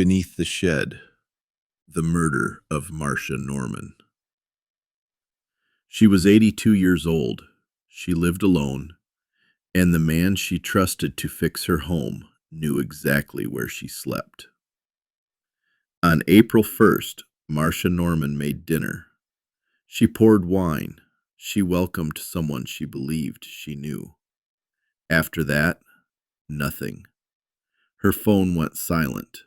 Beneath the Shed, the murder of Marcia Norman. She was 82 years old. She lived alone, and the man she trusted to fix her home knew exactly where she slept. On April 1st, Marcia Norman made dinner. She poured wine. She welcomed someone she believed she knew. After that, nothing. Her phone went silent.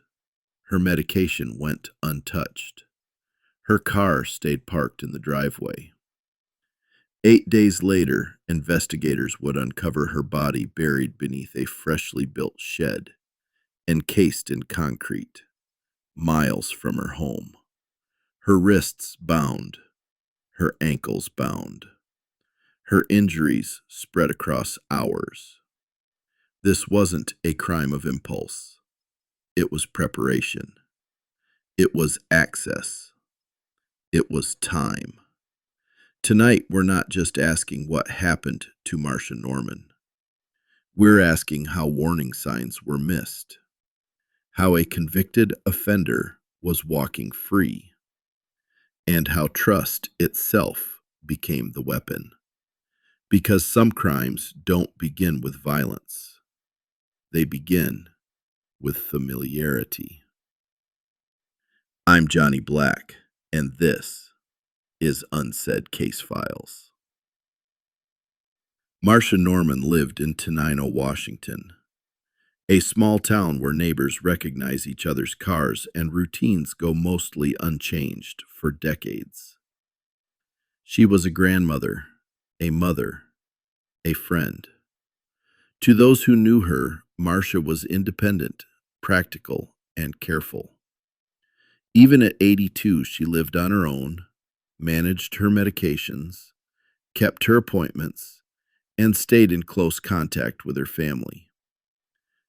Her medication went untouched. Her car stayed parked in the driveway. 8 days later, investigators would uncover her body buried beneath a freshly built shed, encased in concrete, miles from her home. Her wrists bound, her ankles bound. Her injuries spread across hours. This wasn't a crime of impulse. It was preparation. It was access. It was time. Tonight, we're not just asking what happened to Marcia Norman. We're asking how warning signs were missed, how a convicted offender was walking free, and how trust itself became the weapon. Because some crimes don't begin with violence. They begin with familiarity. I'm Johnny Black, and this is Unsaid Case Files. Marcia Norman lived in Tenino, Washington, a small town where neighbors recognize each other's cars and routines go mostly unchanged for decades. She was a grandmother, a mother, a friend. To those who knew her, Marcia was independent, practical, and careful. Even at 82, she lived on her own, managed her medications, kept her appointments, and stayed in close contact with her family.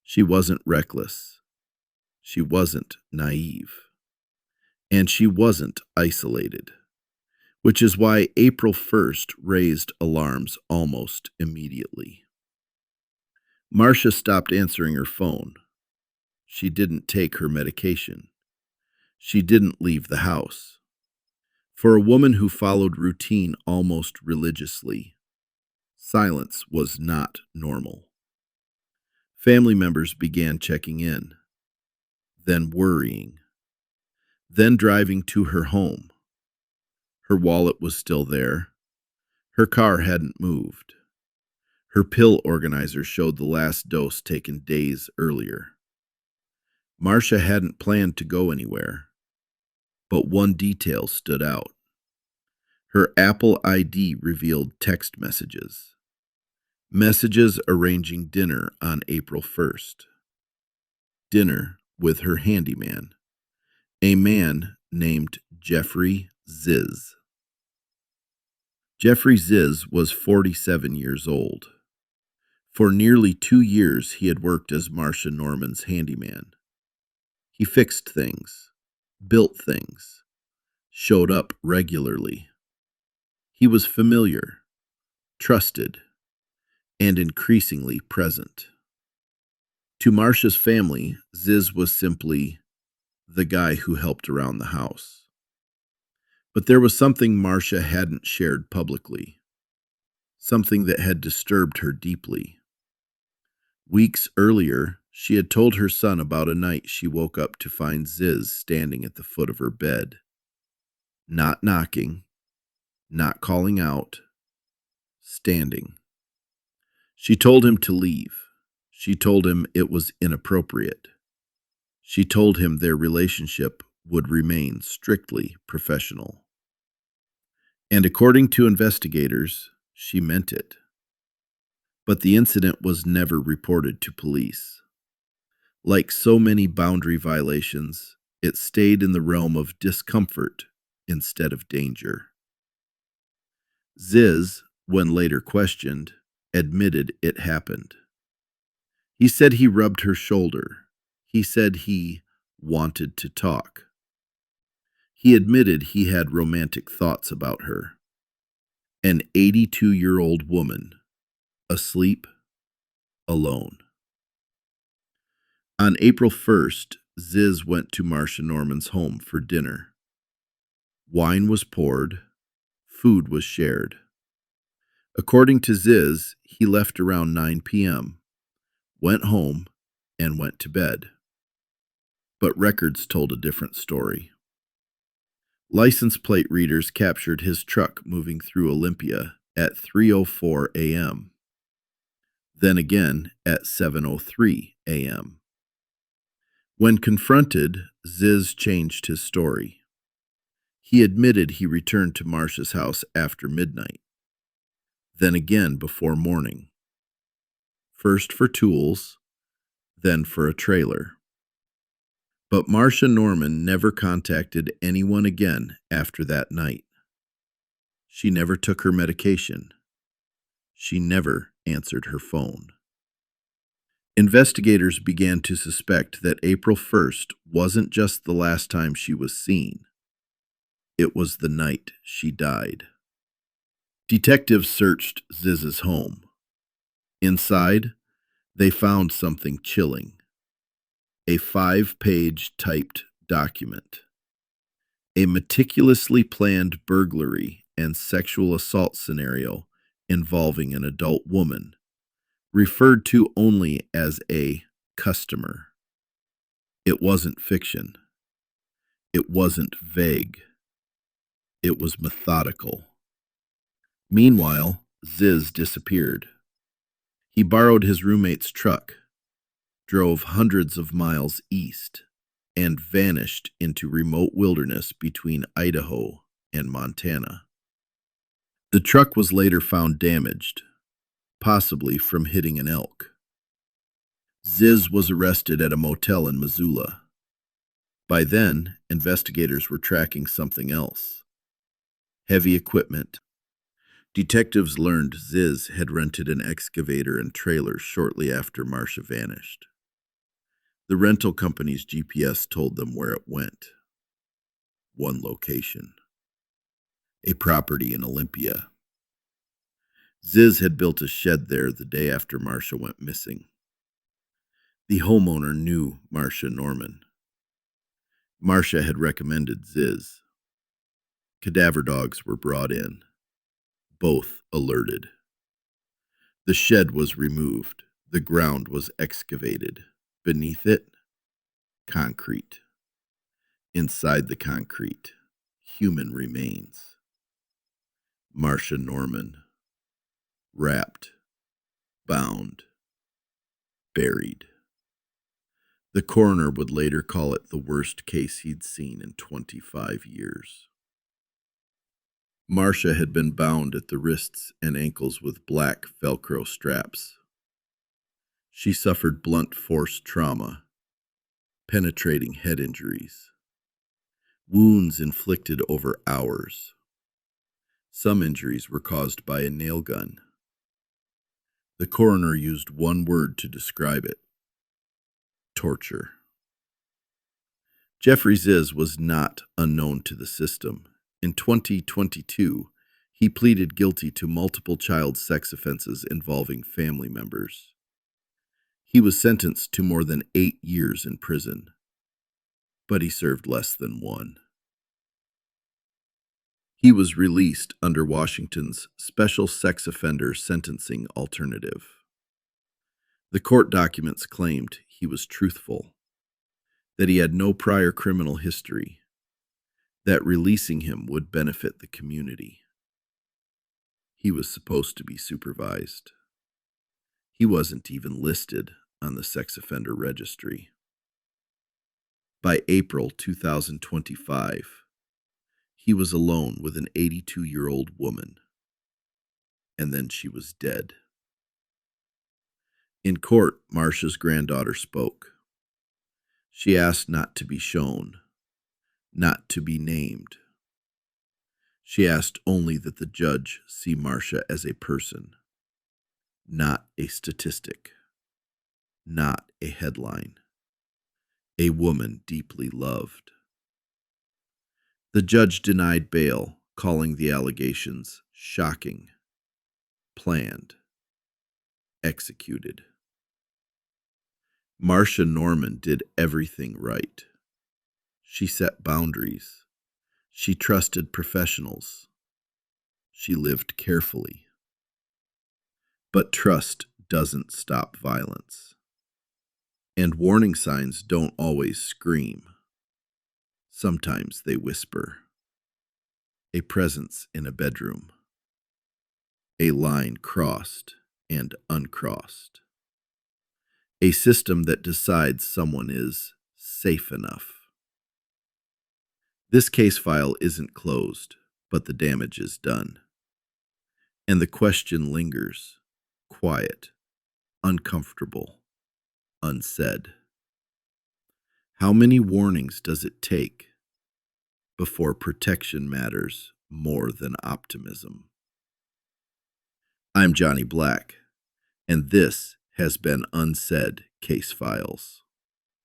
She wasn't reckless. She wasn't naive. And she wasn't isolated, which is why April 1st raised alarms almost immediately. Marcia stopped answering her phone. She didn't take her medication. She didn't leave the house. For a woman who followed routine almost religiously, silence was not normal. Family members began checking in, then worrying, then driving to her home. Her wallet was still there. Her car hadn't moved. Her pill organizer showed the last dose taken days earlier. Marcia hadn't planned to go anywhere, but one detail stood out. Her Apple ID revealed text messages. Messages arranging dinner on April 1st. Dinner with her handyman, a man named Jeffrey Ziz. Jeffrey Ziz was 47 years old. For nearly 2 years, he had worked as Marcia Norman's handyman. He fixed things, built things, showed up regularly. He was familiar, trusted, and increasingly present. To Marcia's family, Ziz was simply the guy who helped around the house. But there was something Marcia hadn't shared publicly, something that had disturbed her deeply. Weeks earlier, she had told her son about a night she woke up to find Ziz standing at the foot of her bed. Not knocking, not calling out, standing. She told him to leave. She told him it was inappropriate. She told him their relationship would remain strictly professional. And according to investigators, she meant it. But the incident was never reported to police. Like so many boundary violations, it stayed in the realm of discomfort instead of danger. Ziz, when later questioned, admitted it happened. He said he rubbed her shoulder. He said he wanted to talk. He admitted he had romantic thoughts about her. An 82-year-old woman, asleep, alone. On April 1st, Ziz went to Marcia Norman's home for dinner. Wine was poured, food was shared. According to Ziz, he left around 9 p.m., went home, and went to bed. But records told a different story. License plate readers captured his truck moving through Olympia at 3:04 a.m., then again at 7:03 a.m. When confronted, Ziz changed his story. He admitted he returned to Marcia's house after midnight, then again before morning. First for tools, then for a trailer. But Marcia Norman never contacted anyone again after that night. She never took her medication. She never answered her phone. Investigators began to suspect that April 1st wasn't just the last time she was seen. It was the night she died. Detectives searched Ziz's home. Inside, they found something chilling. A 5-page typed document. A meticulously planned burglary and sexual assault scenario involving an adult woman, referred to only as a customer. It wasn't fiction. It wasn't vague. It was methodical. Meanwhile, Ziz disappeared. He borrowed his roommate's truck, drove hundreds of miles east, and vanished into remote wilderness between Idaho and Montana. The truck was later found damaged, possibly from hitting an elk. Ziz was arrested at a motel in Missoula. By then, investigators were tracking something else. Heavy equipment. Detectives learned Ziz had rented an excavator and trailer shortly after Marcia vanished. The rental company's GPS told them where it went. One location. A property in Olympia. Ziz had built a shed there the day after Marcia went missing. The homeowner knew Marcia Norman. Marcia had recommended Ziz. Cadaver dogs were brought in. Both alerted. The shed was removed. The ground was excavated. Beneath it, concrete. Inside the concrete, human remains. Marcia Norman. Wrapped. Bound. Buried. The coroner would later call it the worst case he'd seen in 25 years. Marcia had been bound at the wrists and ankles with black Velcro straps. She suffered blunt force trauma, penetrating head injuries, wounds inflicted over hours. Some injuries were caused by a nail gun. The coroner used one word to describe it: torture. Jeffrey Ziz was not unknown to the system. In 2022, he pleaded guilty to multiple child sex offenses involving family members. He was sentenced to more than 8 years in prison, but he served less than 1. He was released under Washington's special sex offender sentencing alternative. The court documents claimed he was truthful, that he had no prior criminal history, that releasing him would benefit the community. He was supposed to be supervised. He wasn't even listed on the sex offender registry. By April 2025, he was alone with an 82-year-old woman, and then she was dead. In court, Marcia's granddaughter spoke. She asked not to be shown, not to be named. She asked only that the judge see Marcia as a person, not a statistic, not a headline, a woman deeply loved. The judge denied bail, calling the allegations shocking, planned, executed. Marcia Norman did everything right. She set boundaries. She trusted professionals. She lived carefully. But trust doesn't stop violence. And warning signs don't always scream. Sometimes they whisper. A presence in a bedroom. A line crossed and uncrossed. A system that decides someone is safe enough. This case file isn't closed, but the damage is done. And the question lingers, quiet, uncomfortable, unsaid. How many warnings does it take before protection matters more than optimism? I'm Johnny Black, and this has been Unsaid Case Files.